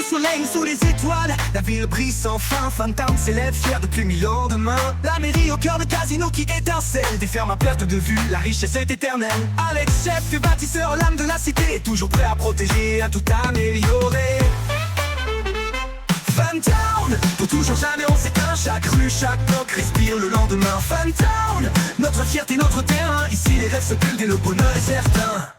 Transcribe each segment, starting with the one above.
soleil sous les étoiles, la ville brille sans fin. Funtown s'élève fier depuis 1000 ans de main. La mairie au cœur de casino qui étincelle, des fermes à perte de vue, la richesse est éternelle. Alex, chef et bâtisseur, l'âme de la cité, toujours prêt à protéger, à tout améliorer. Funtown, pour toujours jamais on s'éteint. Chaque rue, chaque bloc respire le lendemain. Funtown, notre fierté, notre terrain. Ici les rêves se buildent et le bonheur est certain.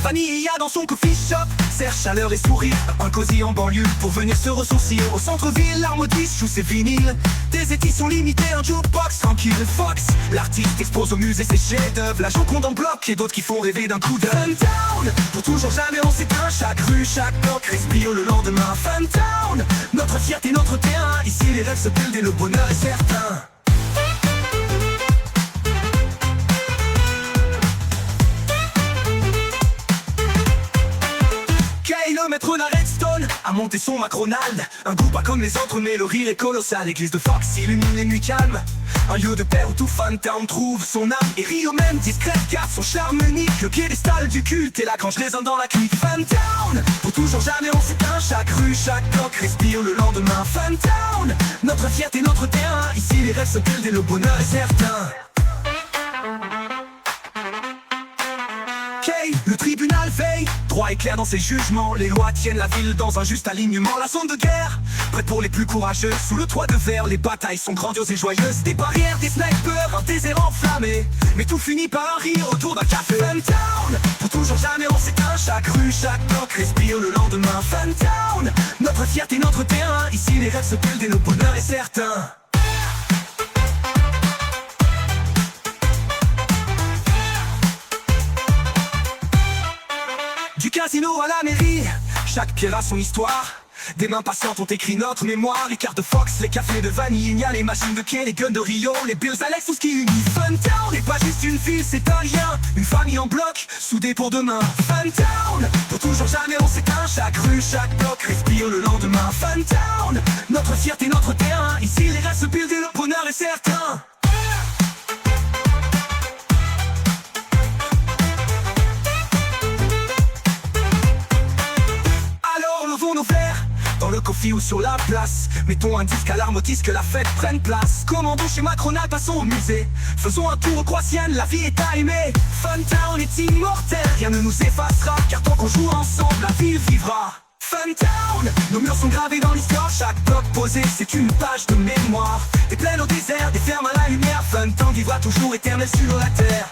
Fanny y a dans son coffee shop, serre chaleur et sourire. Un cosy en banlieue pour venir se ressourcer. Au centre-ville, l'harmonie joue ses vinyles. Des éditions limitées, un jukebox tranquille. Fox, l'artiste expose au musée ses chefs-d'œuvre. La Joconde en bloc et d'autres qui font rêver d'un coup d'œil. Funtown, pour toujours jamais on s'éteint. Chaque rue, chaque bloc respire le lendemain. Funtown, notre fierté, notre terrain. Ici les rêves se buildent et le bonheur est certain. Le maître d'un redstone a monté son McDonald's. Un goût pas comme les autres mais le rire est colossal. L'église de Fox illumine les nuits calmes. Un lieu de paix où tout Funtown trouve son âme. Et Rio même discrète garde son charme unique. Le piédestal du culte et la grange résonne dans la clique. Funtown, pour toujours jamais on s'éteint. Chaque rue, chaque bloc respire le lendemain. Funtown, notre fierté, notre terrain. Ici les rêves se buildent et le bonheur est certain. Le tribunal veille, droit est clair dans ses jugements. Les lois tiennent la ville dans un juste alignement. La zone de guerre, prête pour les plus courageux. Sous le toit de verre, les batailles sont grandioses et joyeuses. Des barrières, des snipers, un désert enflammé. Mais tout finit par un rire autour d'un café. Funtown, pour toujours jamais on s'éteint. Chaque rue, chaque bloc respire le lendemain. Funtown, notre fierté, notre terrain. Ici les rêves se buildent et le bonheur est certain. Du casino à la mairie, chaque pierre a son histoire. Des mains patientes ont écrit notre mémoire. Les cartes de Fox, les cafés de vanille, il y a les machines de quai, les guns de Rio, les Bills Alex, tout ce qui unit. Funtown n'est pas juste une ville, c'est un lien. Une famille en bloc, soudée pour demain. Funtown, pour toujours jamais on s'éteint. Chaque rue, chaque bloc respire le lendemain. Funtown, notre fierté, notre terrain. Ici les rêves se buildent et le bonheur est certain. Nos verres dans le coffee ou sur la place. Mettons un disque à l'armotis que la fête prenne place. Commandons chez McDonald's, passons au musée. Faisons un tour au Croatienne, la vie est à aimer. Funtown est immortel, rien ne nous effacera. Car tant qu'on joue ensemble, la ville vivra. Funtown, nos murs sont gravés dans l'histoire. Chaque bloc posé, c'est une page de mémoire. Des plaines au désert, des fermes à la lumière. Funtown vivra toujours éternel sur la terre.